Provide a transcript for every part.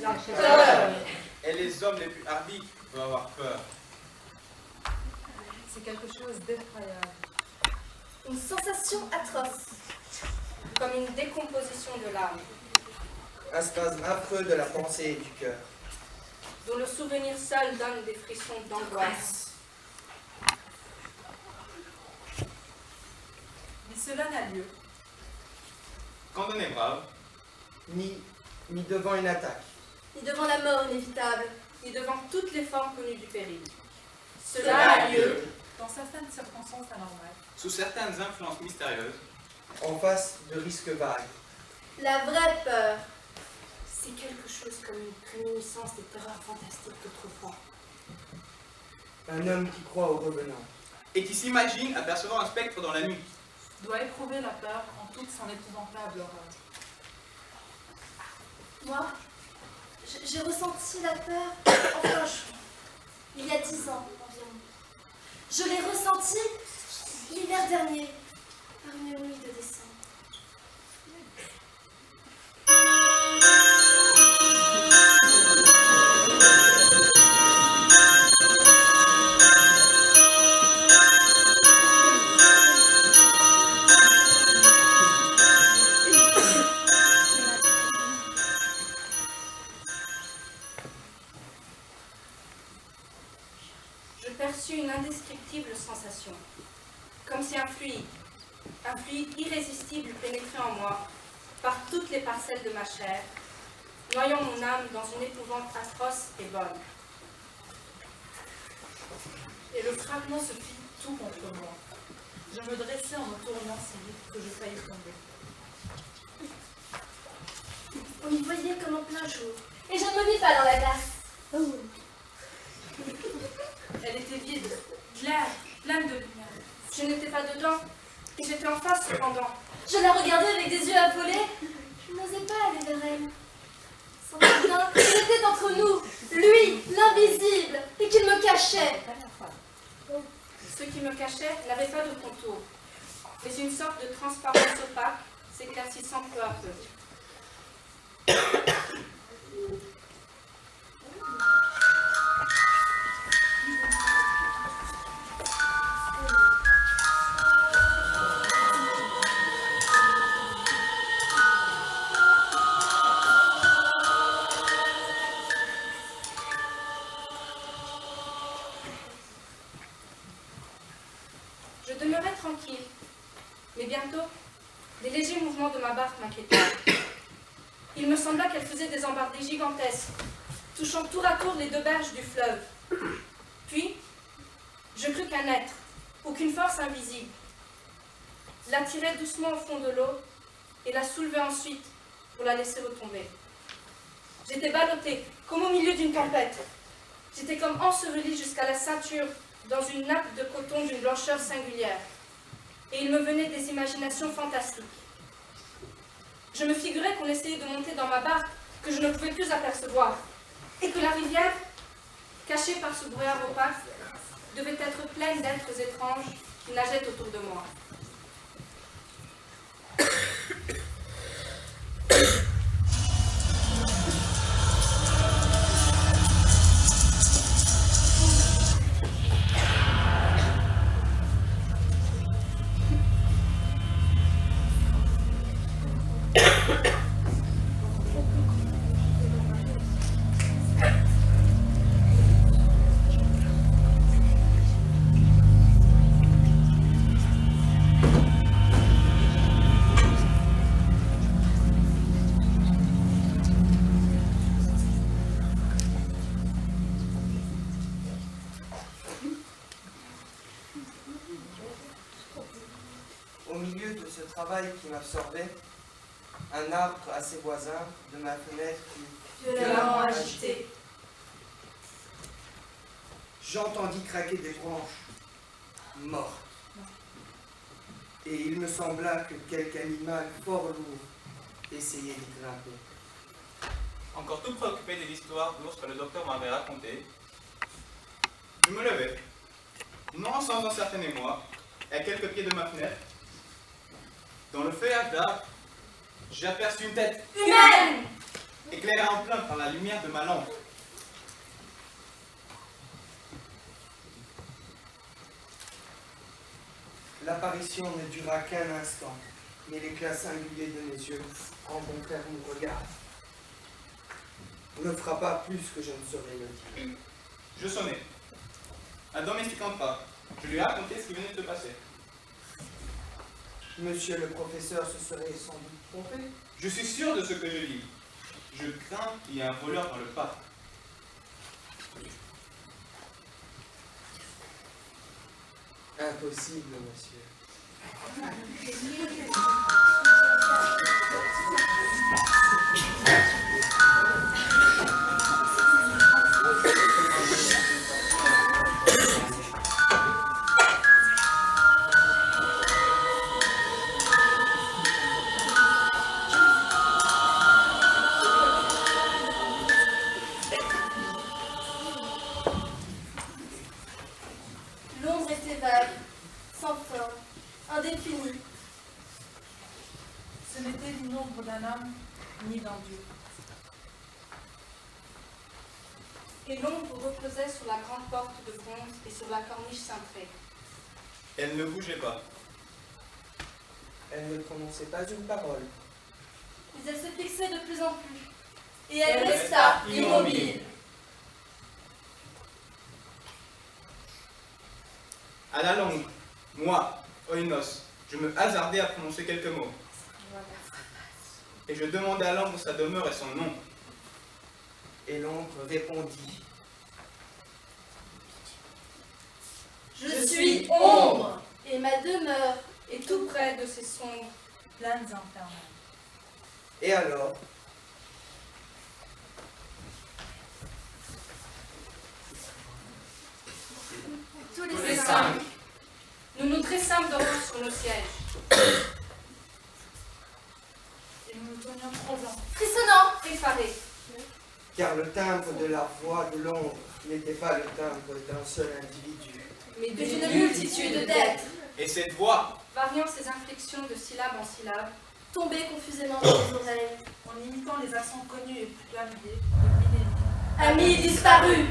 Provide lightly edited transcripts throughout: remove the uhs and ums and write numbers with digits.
La peur est les hommes les plus hardis qui peuvent avoir peur. C'est quelque chose d'effroyable. Une sensation atroce, comme une décomposition de l'âme, Un spasme affreux de la pensée et du cœur. dont le souvenir seul donne des frissons d'angoisse. Mais cela n'a lieu. Quand on est brave, Ni devant une attaque. ni devant la mort inévitable. Ni devant toutes les formes connues du péril. Cela a lieu Dans certaines circonstances anormales. sous certaines influences mystérieuses, En face de risques vagues. La vraie peur, C'est quelque chose comme une préminiscence des terreurs fantastiques d'autrefois. Un homme qui croit au revenant. et qui s'imagine apercevant un spectre dans la nuit. Doit éprouver la peur en toute son épouvantable horreur. moi, j'ai ressenti la peur, enfin, il y a 10 ans environ. Je l'ai ressentie l'hiver dernier, par une nuit de décembre. Je perçus une indescriptible sensation, comme si un fluide irrésistible pénétrait en moi, par toutes les parcelles de ma chair, noyant mon âme dans une épouvante atroce et bonne. Et le fragment se fit tout contre moi. Je me dressai en me tournant si vite que je faillis tomber. On y voyait comme en plein jour, et je ne me vis pas dans la glace. Elle était vide, claire, pleine de lumière. Je n'étais pas dedans, et j'étais en face cependant. Je la regardais avec des yeux affolés. Je n'osais pas aller vers elle. Sans soudain, il était entre nous, lui, l'invisible, et qu'il me cachait. Ce qui me cachait n'avait pas de contour, mais une sorte de transparence opaque s'éclaircissant peu à peu. Je demeurais tranquille, mais bientôt, des légers mouvements de ma barque m'inquiétèrent. Il me sembla qu'elle faisait des embardées gigantesques, touchant tour à tour les deux berges du fleuve. Puis, je crus qu'un être, ou qu'une force invisible, l'attirait doucement au fond de l'eau et la soulevait ensuite pour la laisser retomber. J'étais ballottée, comme au milieu d'une tempête. J'étais comme ensevelie jusqu'à la ceinture dans une nappe de coton d'une blancheur singulière, et il me venait des imaginations fantastiques. Je me figurais qu'on essayait de monter dans ma barque que je ne pouvais plus apercevoir, et que la rivière, cachée par ce brouillard opaque, devait être pleine d'êtres étranges qui nageaient autour de moi. Au milieu de ce travail qui m'absorbait, un arbre à ses voisins de ma fenêtre fut Violemment agité. J'entendis craquer des branches mortes. Et il me sembla que quelque animal fort lourd essayait d'y grimper. Encore tout préoccupé de l'histoire d'ours que le docteur m'avait racontée, je me levai, non sans un certain émoi, à quelques pieds de ma fenêtre. Dans le feuillage d'arbre, j'aperçus une tête Humaine! éclairée en plein par la lumière de ma lampe. L'apparition ne dura qu'un instant, mais l'éclat singulier de mes yeux rencontrèrent mon regard. Ne frappa plus que je ne saurais le dire. Je sonnai. Un domestique entra. Je lui ai raconté ce qui venait de se passer. Monsieur le professeur se serait sans doute trompé. Je suis sûr de ce que je dis. Je crains qu'il y ait un voleur dans le parc. Impossible, monsieur. L'ombre était vague, sans forme, indéfinie. Ce n'était ni l'ombre d'un homme, ni d'un dieu. Et l'ombre reposait sur la grande porte de bronze et sur la corniche cintrée. Elle ne bougeait pas. Elle ne prononçait pas une parole. Mais elle se fixait de plus en plus. Et elle resta immobile. À la longue, moi, Oinos, je me hasardai à prononcer quelques mots. Et je demandai à l'ombre sa demeure et son nom. Et l'ombre répondit. Je suis ombre, et ma demeure Et tout près de ces sombres Plaines infernales. Et alors, tous tous les les cinq. cinq, nous nous dressâmes d'horreur sur nos sièges. Et nous nous tenions trop blancs. Frissonnant, Effarés, car le timbre de la voix de l'ombre n'était pas le timbre d'un seul individu. mais mais d'une d'une multitude d'êtres, Et cette voix, variant ses inflexions de syllabe en syllabe, tombés confusément dans les oreilles. En imitant les accents connus et plus familiers de millénaires. Amis disparus,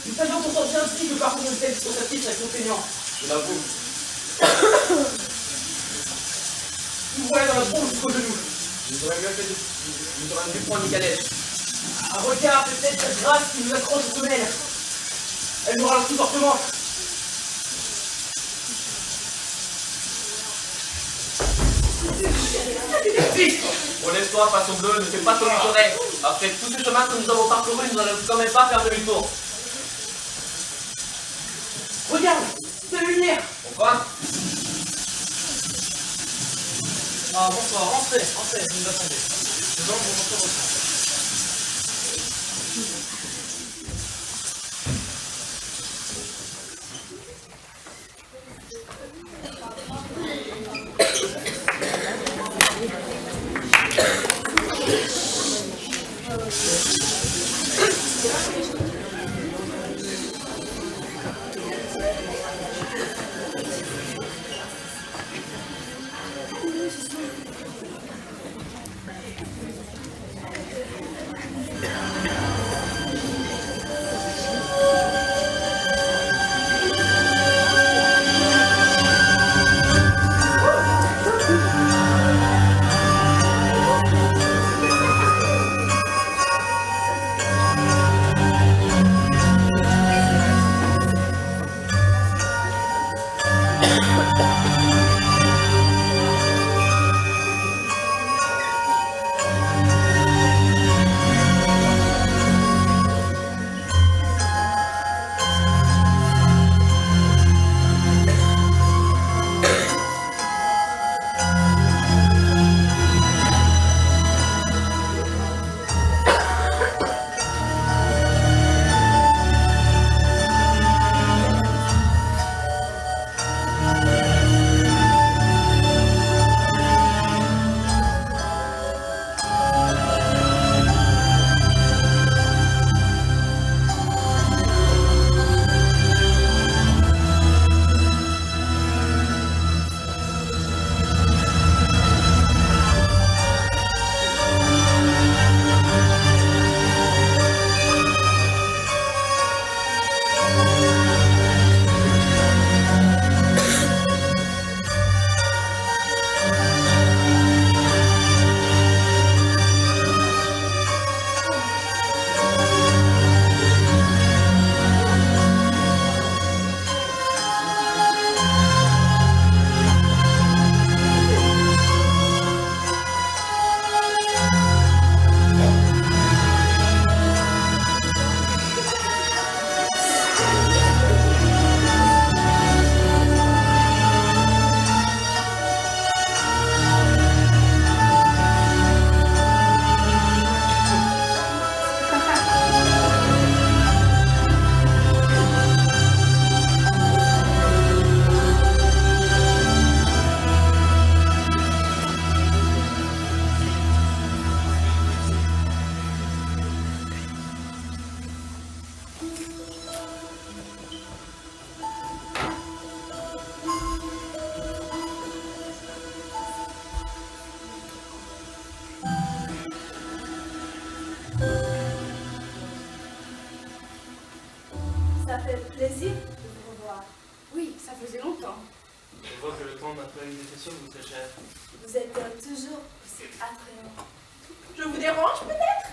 Nous savions pourtant ainsi que parcours une telle dispositif serait contraignant. Je l'avoue. Nous voilà dans la pompe jusqu'au genou. Nous aurions dû prendre une calèche. Un regard, peut-être cette grâce qui nous accroche aux semelles. Elle nous ralentit fortement. Pour l'espoir, façon bleue, ne fait pas comme il faudrait. Après tout ce chemin que nous avons parcouru, nous n'allons quand même pas faire demi-tour. Regarde, c'est la lumière. Enfin, Ah, bonsoir, rentrez, vous nous attendez. Nous allons vous montrer votre chambre. Ça fait plaisir de vous revoir. Oui, ça faisait longtemps. je vois que le temps naturalisation vous est cher. Vous êtes toujours aussi attrayant. Je vous dérange peut-être?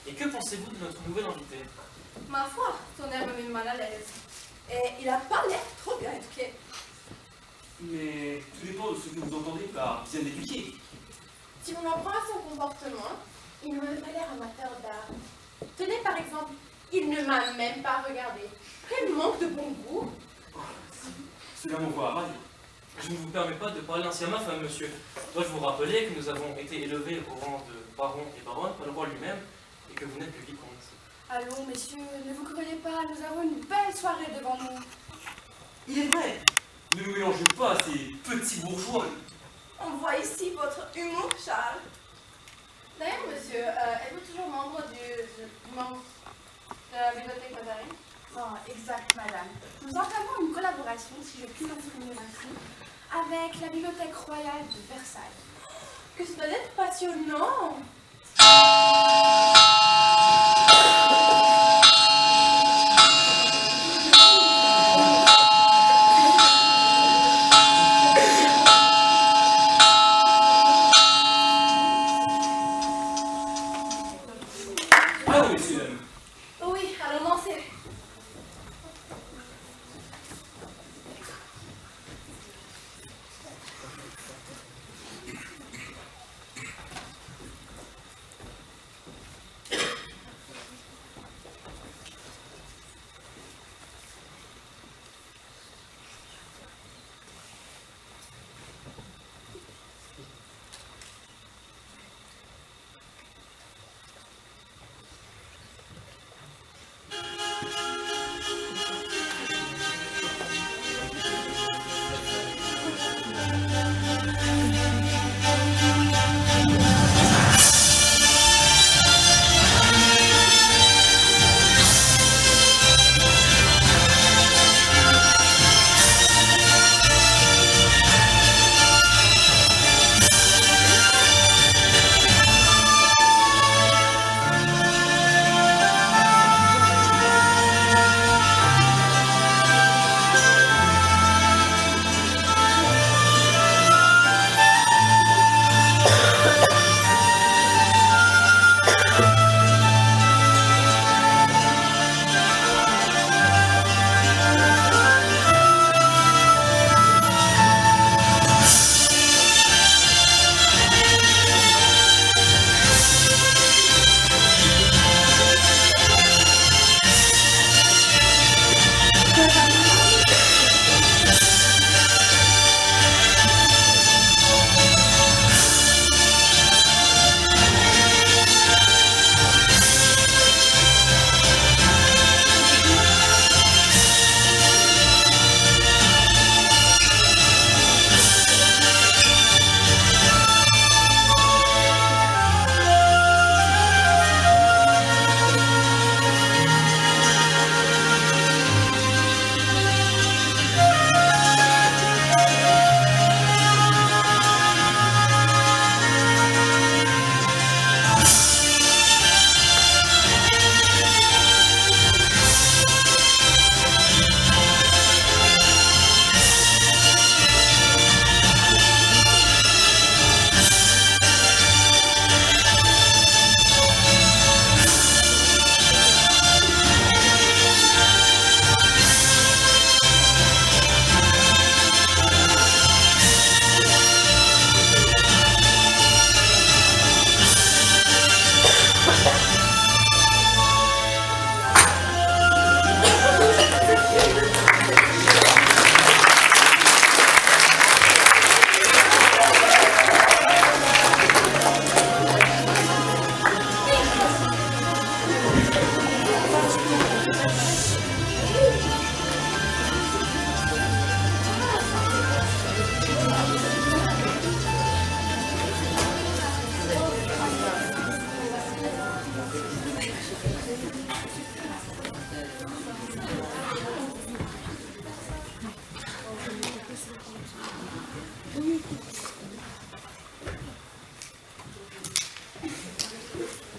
Et que pensez-vous de notre nouvel invité? Ma foi, ton air me met mal à l'aise. Et il a pas l'air trop bien éduqué. Mais tout dépend de ce que vous entendez par bien éduqué. Si on en prend à son comportement, il ne m'a pas l'air amateur d'art. Tenez par exemple, il ne m'a même pas regardé. Quel manque de bon goût! Cela m'envoie ravi. Je ne vous permets pas de parler ainsi à ma femme, monsieur. Dois-je vous rappeler que nous avons été élevés au rang de baron et baronne par le roi lui-même, et que vous n'êtes que vicomte. Allons, messieurs, ne vous crevez pas, nous avons une belle soirée devant nous. Il est vrai. Ne nous mélangez pas à ces petits bourgeois. On voit ici votre humour, Charles. D'ailleurs, monsieur, êtes-vous toujours membre de la bibliothèque Mazarine? Oh, exact, madame. Nous entamons une collaboration, si je puis m'exprimer ainsi, avec la Bibliothèque royale de Versailles. Que ça doit être passionnant! Suzanne. Oui, allons danser.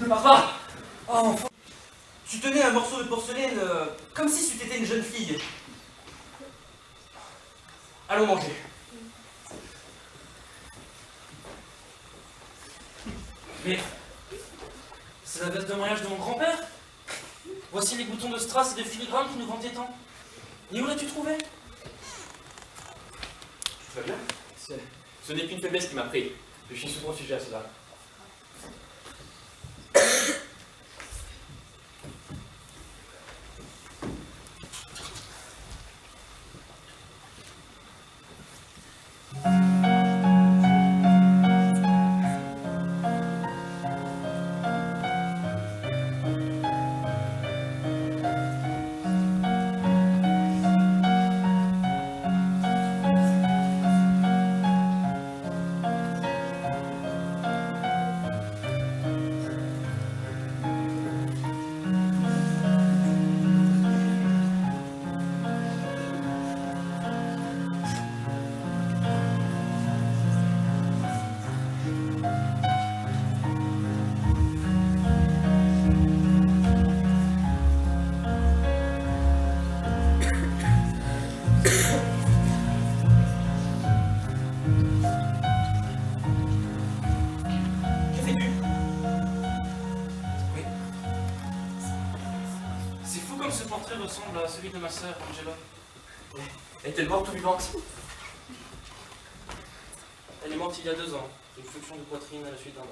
Papa! Oh, enfin! Tu tenais un morceau de porcelaine comme si tu étais une jeune fille. Allons manger. Mais c'est la veste de mariage de mon grand-père. Voici les boutons de strass et de filigrane qui nous vantaient tant. Et où l'as-tu trouvé? Tu vas bien? Ce n'est qu'une faiblesse qui m'a pris. Je suis souvent sujet à cela. que ce portrait ressemble à celui de ma sœur, Angela. Est-elle morte ou vivante? Elle est morte il y a 2 ans, d'une fonction de poitrine à la suite d'un mal.